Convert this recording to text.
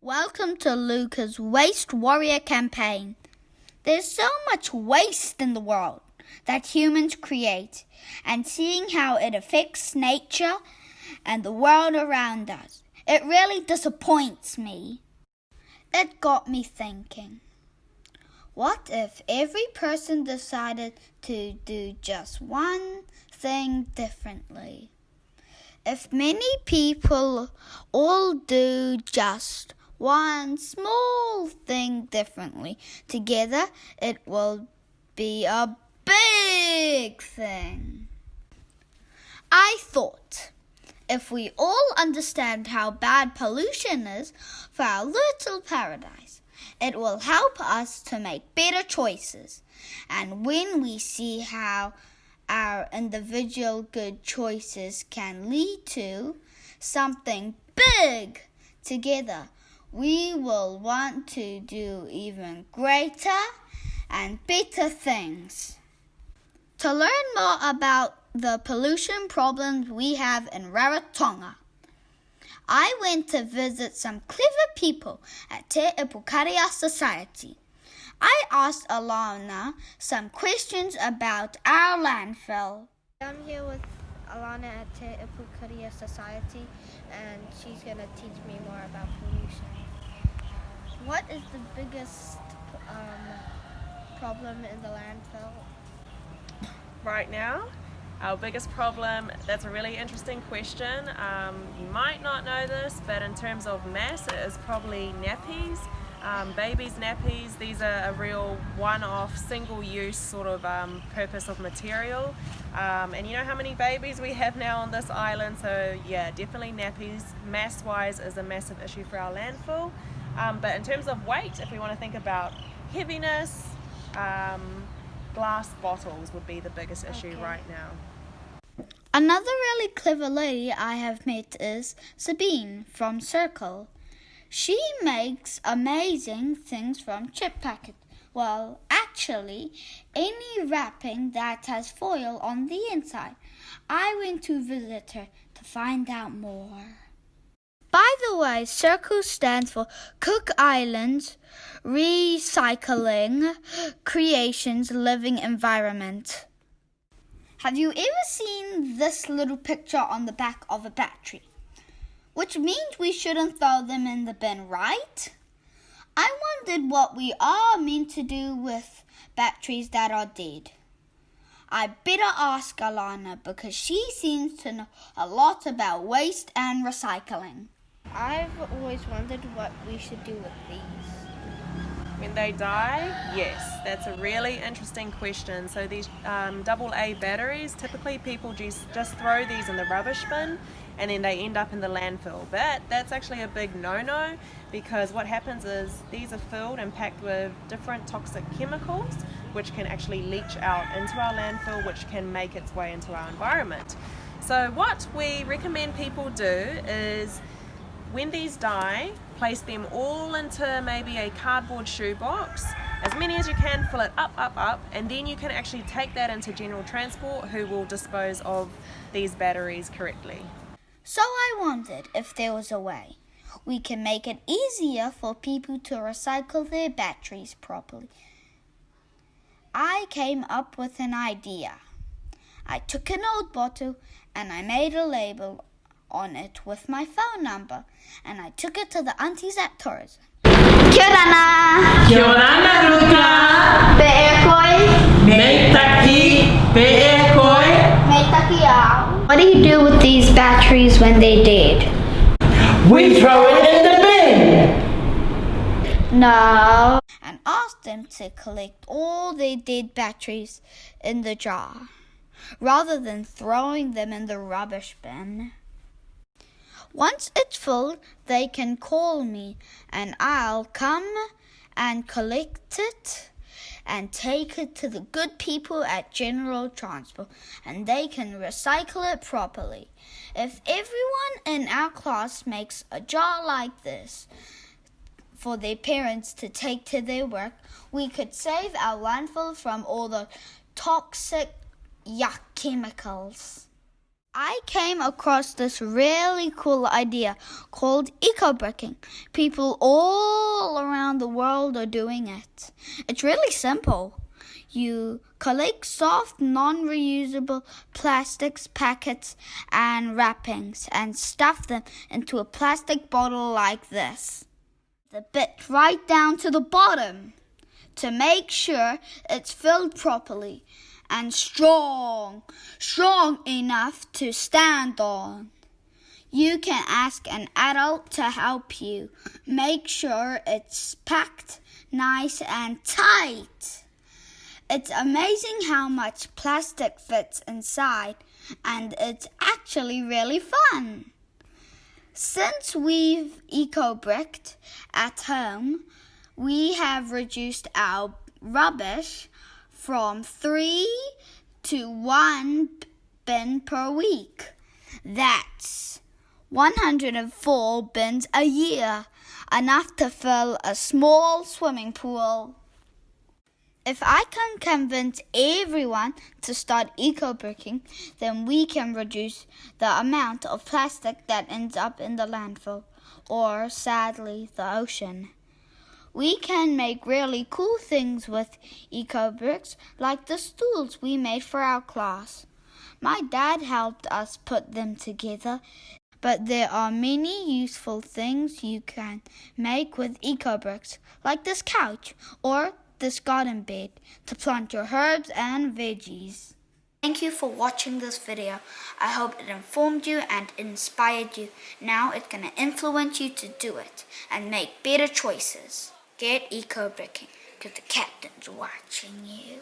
Welcome to Luca's Waste Warrior campaign. There's so much waste in the world that humans create, and seeing how it affects nature and the world around us, it really disappoints me. It got me thinking, what if every person decided to do just one thing differently? If many people all do just one small thing differently, together it will be a big thing. I thought, if we all understand how bad pollution is for our little paradise, it will help us to make better choices. And when we see how our individual good choices can lead to something big together, we will want to do even greater and better things. To learn more about the pollution problems we have in Rarotonga, I went to visit some clever people at Te Ipukaria Society. I asked Alana some questions about our landfill. I'm here with Alana at Te Ipukaria Society, and she's going to teach me more about pollution. What is the biggest problem in the landfill? Right now, our biggest problem, that's a really interesting question. You might not know this, but in terms of mass, it is probably nappies. Babies' nappies, these are a real one-off, single-use sort of purpose of material. And you know how many babies we have now on this island, so yeah, definitely nappies, mass-wise, is a massive issue for our landfill. But in terms of weight, if we want to think about heaviness, glass bottles would be the biggest issue right now. Another really clever lady I have met is Sabine from Circle. She makes amazing things from chip packets. Well, actually, any wrapping that has foil on the inside. I went to visit her to find out more. By the way, Circle stands for Cook Islands Recycling Creations Living Environment. Have you ever seen this little picture on the back of a battery? Which means we shouldn't throw them in the bin, right? I wondered what we are meant to do with batteries that are dead. I better ask Alana because she seems to know a lot about waste and recycling. I've always wondered what we should do with these. When they die, yes, that's a really interesting question. So these AA batteries, typically people just throw these in the rubbish bin and then they end up in the landfill. But that's actually a big no-no, because what happens is these are filled and packed with different toxic chemicals which can actually leach out into our landfill, which can make its way into our environment. So what we recommend people do is, when these die, place them all into maybe a cardboard shoebox, as many as you can, fill it up, and then you can actually take that into general transport, who will dispose of these batteries correctly. So I wondered if there was a way we can make it easier for people to recycle their batteries properly. I came up with an idea. I took an old bottle and I made a label on it with my phone number, and I took it to the aunties at tourism. Kia ora! Kia ora, Luca! Pe'e koe! Me taki, pe'e koe! Me taki au. What do you do with these batteries when they're dead? We throw it in the bin! No. And asked them to collect all their dead batteries in the jar, rather than throwing them in the rubbish bin. Once it's full, they can call me and I'll come and collect it and take it to the good people at General Transport, and they can recycle it properly. If everyone in our class makes a jar like this for their parents to take to their work, we could save our landfill from all the toxic yuck chemicals. I came across this really cool idea called eco-bricking. People all around the world are doing it. It's really simple. You collect soft, non-reusable plastics, packets, and wrappings and stuff them into a plastic bottle like this. The bit right down to the bottom to make sure it's filled properly and strong enough to stand on. You can ask an adult to help you. Make sure it's packed nice and tight. It's amazing how much plastic fits inside, and it's actually really fun. Since we've eco-bricked at home, we have reduced our rubbish from 3 to 1 bin per week. That's 104 bins a year, enough to fill a small swimming pool. If I can convince everyone to start eco-bricking, then we can reduce the amount of plastic that ends up in the landfill, or sadly, the ocean. We can make really cool things with eco-bricks, like the stools we made for our class. My dad helped us put them together, but there are many useful things you can make with eco-bricks, like this couch or this garden bed to plant your herbs and veggies. Thank you for watching this video. I hope it informed you and inspired you. Now it's going to influence you to do it and make better choices. Get eco-bricking because the captain's watching you.